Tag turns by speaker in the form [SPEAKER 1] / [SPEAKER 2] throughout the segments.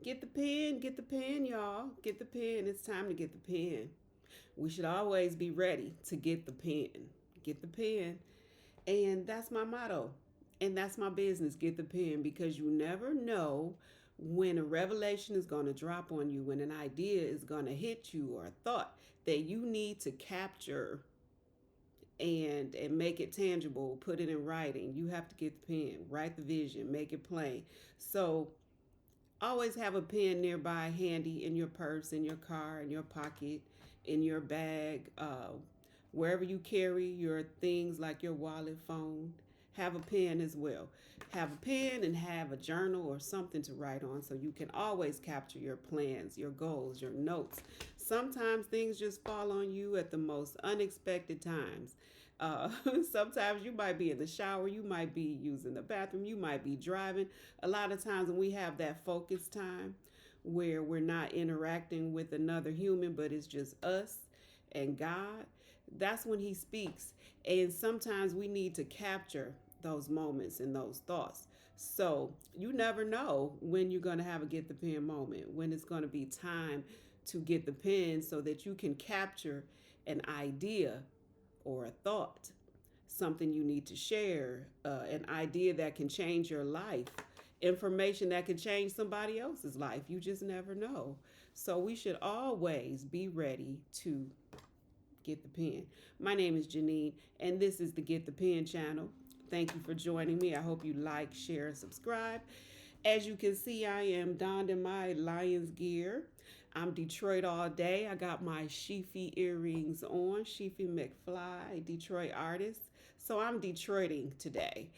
[SPEAKER 1] Get the pen, y'all. Get the pen. It's time to get the pen. We should always be ready to get the pen. Get the pen. And that's my motto. And that's my business. Get the pen because you never know when a revelation is going to drop on you, when an idea is going to hit you, or a thought that you need to capture and make it tangible, put it in writing. You have to get the pen, write the vision, make it plain. So always have a pen nearby, handy in your purse, in your car, in your pocket, in your bag, wherever you carry your things like your wallet, phone. Have a pen as well. Have a pen and have a journal or something to write on so you can always capture your plans, your goals, your notes. Sometimes things just fall on you at the most unexpected times. Uh, Sometimes you might be in the shower, you might be using the bathroom, you might be driving. A lot of times when we have that focus time where we're not interacting with another human, but it's just us and God, that's when He speaks. And sometimes we need to capture those moments and those thoughts. So you never know when you're going to have a get the pen moment, when it's going to be time to get the pen so that you can capture an idea or a thought, something you need to share, an idea that can change your life, information that can change somebody else's life. You just never know. So we should always be ready to get the pen. My name is Janine, and this is the Get the Pen channel. Thank you for joining me. I hope you like, share, and subscribe. As you can see, I am donned in my Lions gear. I'm Detroit all day. I got my Sheafy earrings on, Sheafy McFly, Detroit artist. So I'm Detroiting today.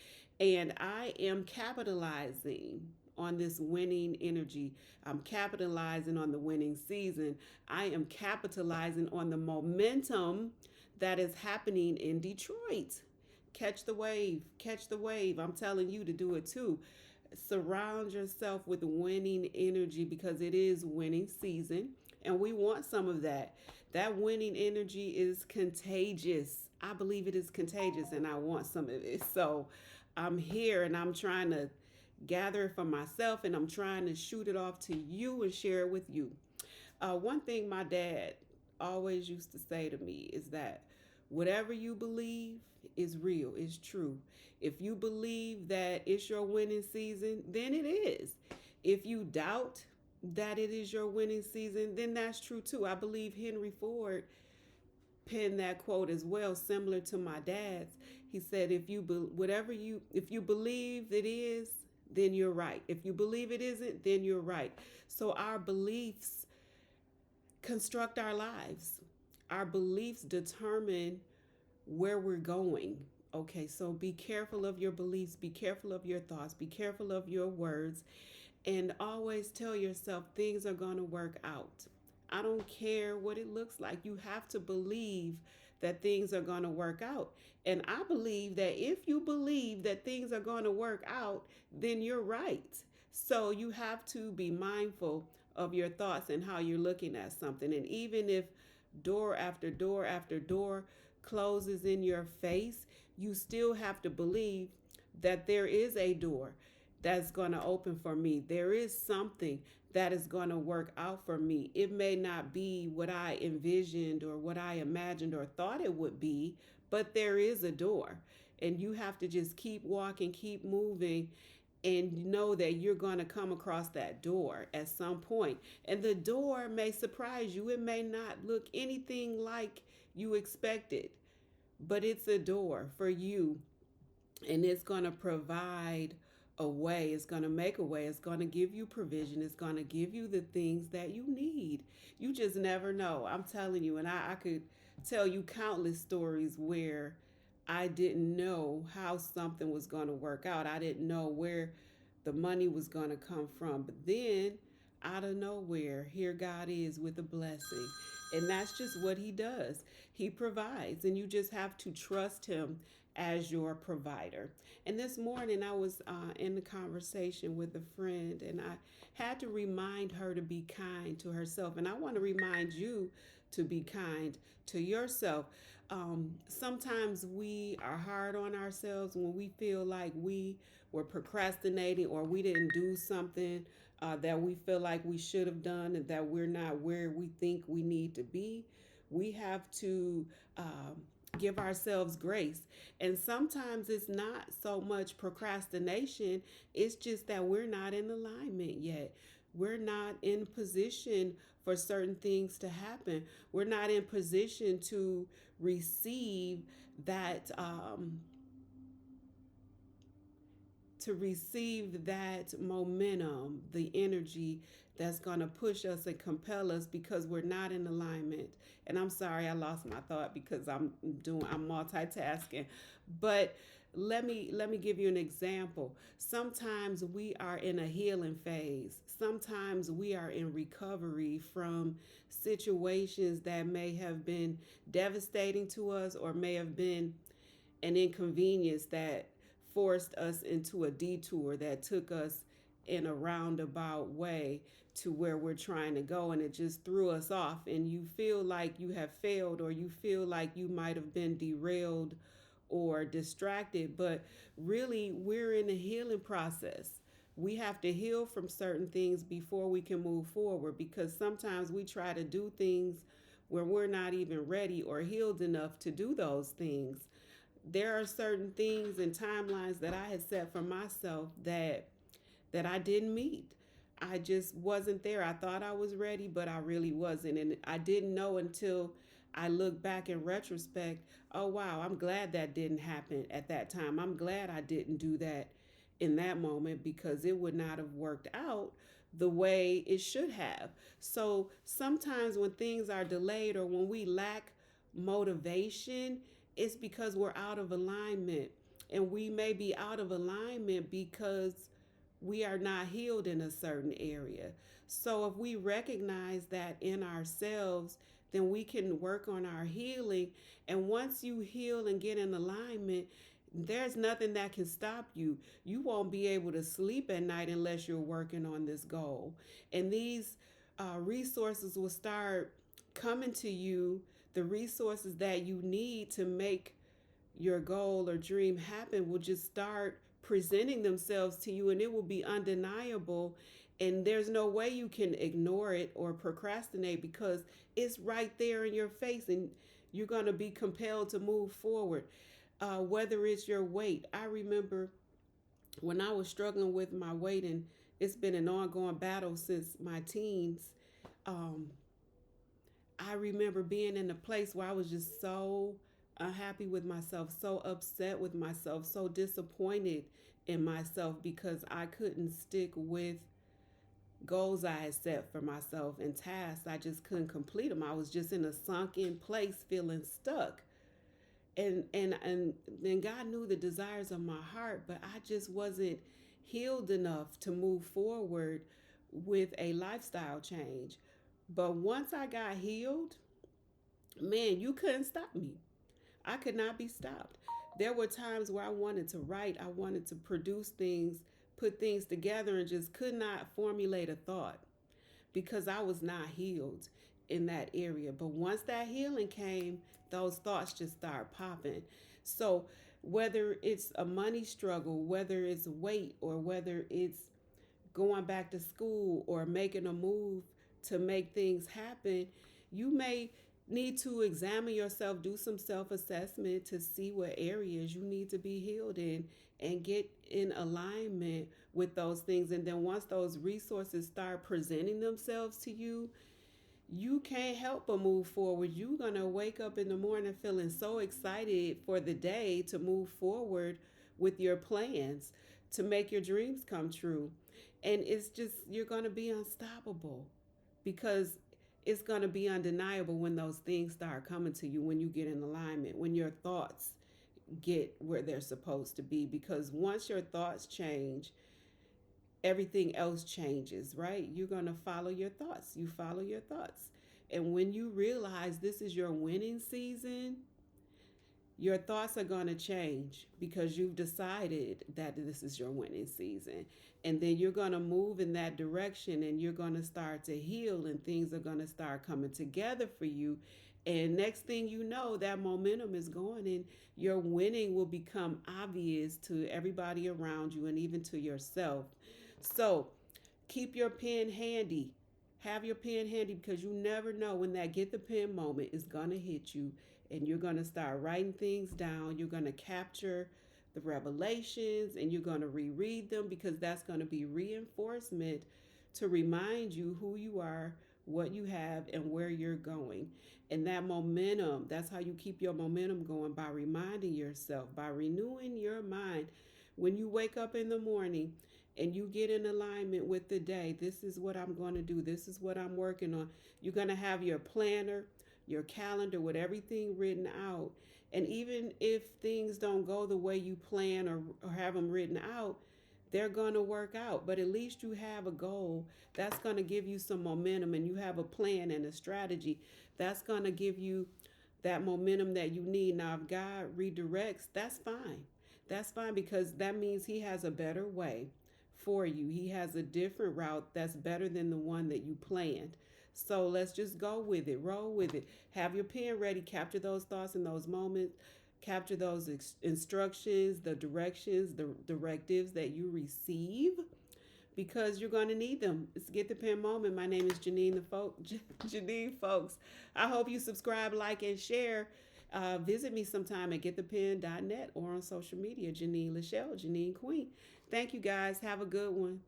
[SPEAKER 1] And I am capitalizing on this winning energy. I'm capitalizing on the winning season. I am capitalizing on the momentum that is happening in Detroit. Catch the wave, catch the wave. I'm telling you to do it too. Surround yourself with winning energy because it is winning season and we want some of that. That winning energy is contagious. I believe it is contagious and I want some of it. So I'm here and I'm trying to gather it for myself and I'm trying to shoot it off to you and share it with you. One thing my dad always used to say to me is that whatever you believe is real, is true. If you believe that it's your winning season, then it is. If you doubt that it is your winning season, then that's true too. I believe Henry Ford penned that quote as well, similar to my dad's. He said, "If you if you believe it is, then you're right. If you believe it isn't, then you're right." So our beliefs construct our lives. Our beliefs determine where we're going. Okay, so be careful of your beliefs, be careful of your thoughts, be careful of your words, and always tell yourself things are going to work out. I don't care what it looks like. You have to believe that things are going to work out. And I believe that if you believe that things are going to work out, then you're right. So you have to be mindful of your thoughts and how you're looking at something. And even if door after door after door closes in your face, you still have to believe that there is a door that's going to open for me. There is something that is going to work out for me. It may not be what I envisioned or what I imagined or thought it would be, but there is a door. And you have to just keep walking, keep moving, and know that you're going to come across that door at some point. And the door may surprise you. It may not look anything like you expected, but it's a door for you and it's going to provide a way. It's going to make a way. It's going to give you provision. It's going to give you the things that you need. You just never know. I'm telling you, and I could tell you countless stories where I didn't know how something was going to work out. I didn't know where the money was going to come from. But then, out of nowhere, here God is with a blessing. And that's just what He does. He provides, and you just have to trust Him as your provider. And this morning, I was in a conversation with a friend, and I had to remind her to be kind to herself. And I want to remind you to be kind to yourself. Sometimes we are hard on ourselves when we feel like we were procrastinating or we didn't do something that we feel like we should have done and that we're not where we think we need to be, we have to give ourselves grace. And sometimes it's not so much procrastination, it's just that we're not in alignment yet. We're not in position for certain things to happen. We're not in position to receive that momentum, the energy that's going to push us and compel us because we're not in alignment. And I'm sorry I lost my thought because I'm multitasking. But let me give you an example. Sometimes we are in a healing phase. Sometimes we are in recovery from situations that may have been devastating to us or may have been an inconvenience that forced us into a detour that took us in a roundabout way to where we're trying to go, and it just threw us off, and you feel like you have failed, or you feel like you might have been derailed or distracted. But really, we're in a healing process. We have to heal from certain things before we can move forward, because sometimes we try to do things where we're not even ready or healed enough to do those things. There are certain things and timelines that I had set for myself that I didn't meet. I just wasn't there. I thought I was ready, but I really wasn't. And I didn't know until I look back in retrospect. Oh, wow, I'm glad that didn't happen at that time. I'm glad I didn't do that in that moment, because it would not have worked out the way it should have. So sometimes when things are delayed or when we lack motivation, it's because we're out of alignment. And we may be out of alignment because we are not healed in a certain area. So if we recognize that in ourselves, then we can work on our healing. And once you heal and get in alignment, there's nothing that can stop you. You won't be able to sleep at night unless you're working on this goal. And these resources will start coming to you, the resources that you need to make your goal or dream happen will just start presenting themselves to you, and it will be undeniable. And there's no way you can ignore it or procrastinate, because it's right there in your face, and you're going to be compelled to move forward. Whether it's your weight, I remember when I was struggling with my weight, and it's been an ongoing battle since my teens. Um, I remember being in a place where I was just so unhappy with myself, so upset with myself, so disappointed in myself because I couldn't stick with goals I had set for myself and tasks. I just couldn't complete them. I was just in a sunken place, feeling stuck. And then God knew the desires of my heart, but I just wasn't healed enough to move forward with a lifestyle change. But once I got healed, man, you couldn't stop me. I could not be stopped. There were times where I wanted to write, I wanted to produce things, put things together, and just could not formulate a thought because I was not healed in that area. But once that healing came, those thoughts just start popping. So whether it's a money struggle, whether it's weight, or whether it's going back to school or making a move to make things happen, you may need to examine yourself, do some self assessment to see what areas you need to be healed in and get in alignment with those things. And then once those resources start presenting themselves to you, you can't help but move forward. You're going to wake up in the morning feeling so excited for the day to move forward with your plans to make your dreams come true. And it's just, you're going to be unstoppable because it's going to be undeniable when those things start coming to you, when you get in alignment, when your thoughts get where they're supposed to be. Because once your thoughts change, everything else changes, right? You're going to follow your thoughts. You follow your thoughts. And when you realize this is your winning season, your thoughts are going to change because you've decided that this is your winning season. And then you're going to move in that direction, and you're going to start to heal, and things are going to start coming together for you. And next thing you know, that momentum is going, and your winning will become obvious to everybody around you and even to yourself. So Keep your pen handy. Have your pen handy because you never know when that get the pen moment is going to hit you, and you're going to start writing things down. You're going to capture the revelations and you're going to reread them because that's going to be reinforcement to remind you who you are, what you have, and where you're going. And that momentum, that's how you keep your momentum going, by reminding yourself, by renewing your mind. When you wake up in the morning and you get in alignment with the day, this is what I'm going to do, this is what I'm working on. You're going to have your planner, your calendar with everything written out. And even if things don't go the way you plan, or have them written out, they're going to work out. But at least you have a goal that's going to give you some momentum, and you have a plan and a strategy that's going to give you that momentum that you need. Now, if God redirects, that's fine. That's fine because that means He has a better way for you. He has a different route that's better than the one that you planned. So let's just go with it, roll with it. Have your pen ready, capture those thoughts in those moments, capture those instructions, the directions, the directives that you receive, because you're going to need them. It's Get the Pen moment. My name is Janine Folks. I hope you subscribe, like, and share. Visit me sometime at getthepen.net or on social media, Janine Lachelle, Janine Queen. Thank you guys. Have a good one.